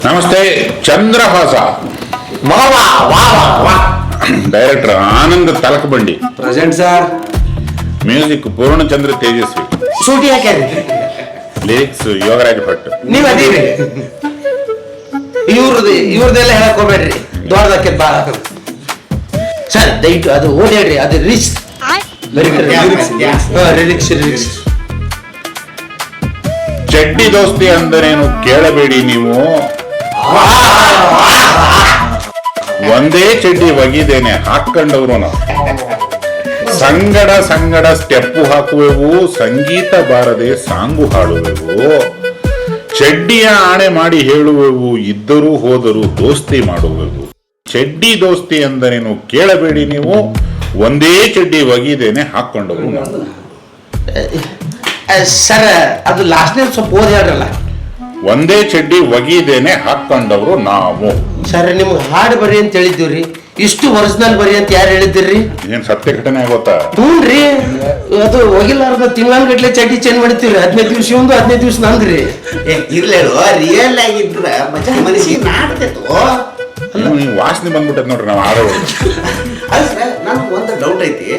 ನಮಸ್ತೆ Chandrahasa. Director Anand Talakabandi. Present sir. Music Poornachandra Tejaswi. ಶೂಟಿ ಹಾಕ್ಯಾರಿ. ಲಿರಿಕ್ಸ್ ಯೋಗರಾಜ್ ಭಟ್. ನೀವ್ ಅದೀರಿ. ಇವ್ರದೆಲ್ಲ ಹೇಳಕ್ ಹೋಗ್ಬೇಡ್ರಿ, ದೊಡ್ಡದಕ್ಕೆ ಬಾ ಸರ್. ದಯವಿಟ್ಟು ಅದು ಓಡಾಡ್ರಿ, ಅದು ರಿಚ್ ಲಿರಿಕ್ಸ್. ಚಡ್ಡಿ ದೋಸ್ತಿ ಅಂದರೇನು ಕೇಳಬೇಡಿ ನೀವು, ಒಂದೇ ಚಡ್ಡಿ ಒಗಿದೇನೆ ಹಾಕೊಂಡವ್ರು ನಾವು. ಸಂಗಡ ಸ್ಟೆಪ್ಪು ಹಾಕುವೆವು, ಸಂಗೀತ ಬಾರದೆ ಸಾಂಗು ಹಾಡುವೆವು. ಚಡ್ಡಿಯ ಆಣೆ ಮಾಡಿ ಹೇಳುವೆವು, ಇದ್ದರೂ ಹೋದರೂ ದೋಸ್ತಿ ಮಾಡುವೆವು. ಚಡ್ಡಿ ದೋಸ್ತಿ ಅಂದರೇನು ಕೇಳಬೇಡಿ ನೀವು, ಒಂದೇ ಚಡ್ಡಿ ಒಗಿದೇನೆ ಹಾಕೊಂಡವ್ರು ನಾವು. ಸರ್ ಅದು ಲಾಸ್ಟ್ನೇ ಸ್ವಲ್ಪ ಓದಿ ಹೇಳ್ರಲ್ಲ. ಒಂದೇ ಚಡ್ಡಿ ಒಗಿದೇನೆ ಹಾಕೊಂಡವ್ರು ನಾವು. ಸರ್ ನಿಮ್ಗೆ ಹಾಡು ಬರಿ ಅಂತ ಹೇಳಿದ್ದೀವ್ರಿ, ಇಷ್ಟು ಒರಿಜಿನಲ್ ಬರಿ ಅಂತ ಯಾರು ಹೇಳಿದ್ದೀರಿ? ಏನ್ ಸತ್ಯ ಘಟನೆ ಆಗೋತ್ತಾ? ಹ್ಞೂನ್ರಿ, ಅದು ಒಗಿಲಾರ್ದ ತಿಂಗಳಗಟ್ಲೆ ಚಡ್ಡಿ ಚೇಂಜ್ ಮಾಡ್ತೀವ್ರಿ. 15 ದಿವಸ ಒಂದು 15 ದಿವಸ ನಂದ್ರಿ. ಇರ್ಲೇಳು ರಿಯಲ್ ಆಗಿದ್ರ ಮನಸ್ಸಿಗೆ ನಾಡ್ತೈತೋ. ವಾಸನೆ ಬಂದ್ಬಿಟ್ಟದ್ ನೋಡ್ರಿ ನಾವು ಆಡೋ. ನನ್ಗೆ ಒಂದು ಡೌಟ್ ಐತಿ.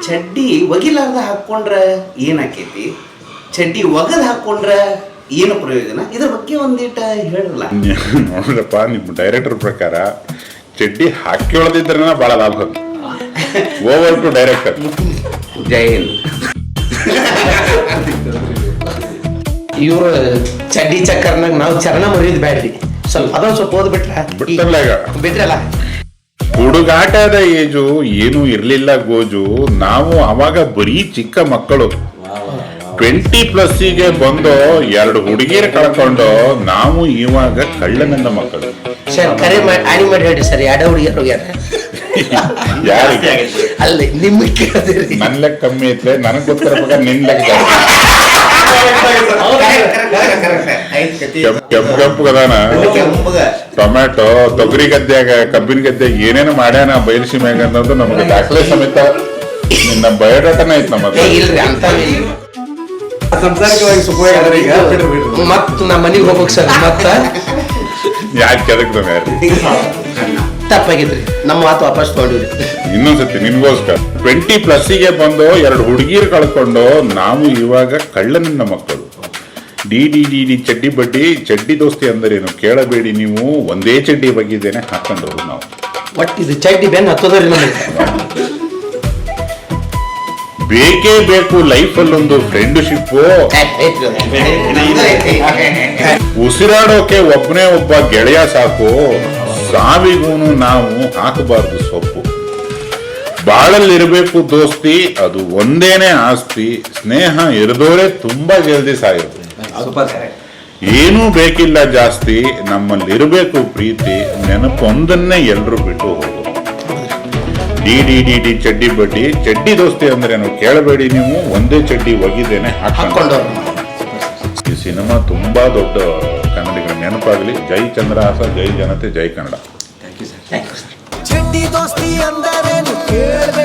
ಚಡ್ಡಿ ಒಗಿಲಾರ್ದ ಹಾಕೊಂಡ್ರ ಏನ್ ಆಕೈತಿ, ಚಡ್ಡಿ ಒಗದ್ ಹಾಕೊಂಡ್ರ ಏನು ಪ್ರಯೋಜನ? ಇದ್ರ ಬಗ್ಗೆ ಒಂದಿಟ ಹೇಳಲ್ಲ. ನೋಡ್ರಪ್ಪ, ನಿಮ್ಮ ಡೈರೆಕ್ಟರ್ ಪ್ರಕಾರ ಚಡ್ಡಿ ಹಾಕಿಕೊಳ್ಳದಿದ್ರೆ ಬಹಳ ಲಾಭ. Over to director. ಜೈ ಹಿಂದ್. ಇವ್ರು ಚಡ್ಡಿ ಚಕ್ಕರ್ನಾಗ ನಾವು ಚರಣ ಮರಿಯೋದು ಬ್ಯಾಡ್ರಿ. ಸ್ವಲ್ಪ ಅದೊಂದು ಸ್ವಲ್ಪ ಬಿಟ್ಟಲ್ಲ ಈಗ. ಬಿಟ್ರಲ್ಲ. ಹುಡುಗಾಟದ ಏಜು ಏನೂ ಇರ್ಲಿಲ್ಲ ಗೋಜು. ನಾವು ಅವಾಗ ಬರೀ ಚಿಕ್ಕ ಮಕ್ಕಳು. 20+ ಬಂದು 2 ಹುಡುಗಿಯರು ಕಳ್ಕೊಂಡು ನಾವು ಇವಾಗ ಕಳ್ಳನಂದ ಮಕ್ಕಳು. ಸರ್ ಕರೆ ಆಣಿ ಮಾಡಿ ಹೇಳ್ರಿ ಸರ್, 2 ಹುಡುಗಿಯರು ಹೋಗ್ಯಾರ. ಯಾರಿಗೆ? ಅಲ್ಲ ನಿಮಗೆ ಕೇಳಿದ್ರಿ. ನನ್ ಲೆಕ್ಕ ಕಮ್ಮಿ ಐತೆ, ನನಗ್ ಗೊತ್ತಿರೋ ನಿನ್ ಲೆಕ್ಕ ಕೆಂಪಗದಾನ. ಟೊಮ್ಯಾಟೊ ತೊಗರಿ ಗದ್ದೆಯಾಗ ಕಬ್ಬಿನ ಗದ್ದೆಯಾಗ ಏನೇನು ಮಾಡ್ಯಾನ ಬಯಲುಸೀಮೆಯಾಗ ಅನ್ನೋದು ನಮಗೆ ದಾಖಲೆ ಸಮೇತ ನಿನ್ನ ಬಯೋಡಾಟನ ಐತ್ ನಮ್ಮ. ಇಲ್ರಿ ಅಂತ ಸಂಸಾರಿಕವಾಗಿ ಮತ್ ನಮ್ಮ ಮನೆಗೆ ಹೋಗ್ಬೇಕು ಸರ್. ಮತ್ತ ಯಾಕೆ ಕೆದಕ್ತಾನ ಯಾರು? ತಪ್ಪಾಗಿದ್ರಿ, ನಮ್ಮ ಮಾತು ವಾಪಸ್ ತಗೊಂಡಿವ್ರಿ. ಇನ್ನೊಂದ್ಸತಿ ನಿನ್ಗೋಸ್ಕರ 20+ ಬಂದು 2 ಹುಡುಗಿರು ಕಳ್ಕೊಂಡು ನಾವು ಇವಾಗ ಕಳ್ಳನಿಂದ ಮಕ್ಕಳು. ಡಿ ಚಡ್ಡಿ ಬಡ್ಡಿ. ಚಡ್ಡಿ ದೋಸ್ತಿ ಅಂದರೇನು ಕೇಳಬೇಡಿ ನೀವು, ಒಂದೇ ಚಡ್ಡಿ ಬಗ್ಗಿದ್ದೇನೆ ಹಾಕೊಂಡ್ರು ನಾವು. ಒಟ್ಟು ಇದು ಚಡ್ಡಿ ಬೆನ್ ಹತ್ತೋದ್ರಿ ನಮಗೆ. ಬೇಕೇ ಬೇಕು ಲೈಫಲ್ಲೊಂದು ಫ್ರೆಂಡ್ಶಿಪ್. ಉಸಿರಾಡೋಕೆ ಒಬ್ಬನೇ ಒಬ್ಬ ಗೆಳೆಯ ಸಾಕು, ಸಾವಿಗೂನು ನಾವು ಹಾಕಬಾರ್ದು ಸೊಪ್ಪು. ಬಾಳಲ್ಲಿರ್ಬೇಕು ದೋಸ್ತಿ, ಅದು ಒಂದೇನೆ ಆಸ್ತಿ. ಸ್ನೇಹ ಇರದೋರೆ ತುಂಬಾ ಜಲ್ದಿ ಸಾಯೋದು. ಏನೂ ಬೇಕಿಲ್ಲ ಜಾಸ್ತಿ, ನಮ್ಮಲ್ಲಿರಬೇಕು ಪ್ರೀತಿ. ನೆನಪೊಂದನ್ನೇ ಎಲ್ರು ಬಿಟ್ಟು ಹೋಗು. ಡಿ ಚಡ್ಡಿ ಬಡ್ಡಿ. ಚಡ್ಡಿ ದೋಸ್ತಿ ಅಂದ್ರೇನು ಕೇಳಬೇಡಿ ನೀವು, ಒಂದೇ ಚಡ್ಡಿ ಒಗಿದೇನೆ ಹಾಕೊಂಡವ್ರು. ಈ ಸಿನಿಮಾ ತುಂಬಾ ದೊಡ್ಡ ಕನ್ನಡಿಗರ ನೆನಪಾಗಲಿ. ಜೈ ಚಂದ್ರಹಾಸ, ಜೈ ಜನತೆ, ಜೈ ಕನ್ನಡ. Thank you sir. ಚಡ್ಡಿ ದೋಸ್ತಿ ಅಂದರೇನು ಕೇಳಬೇಡಿ.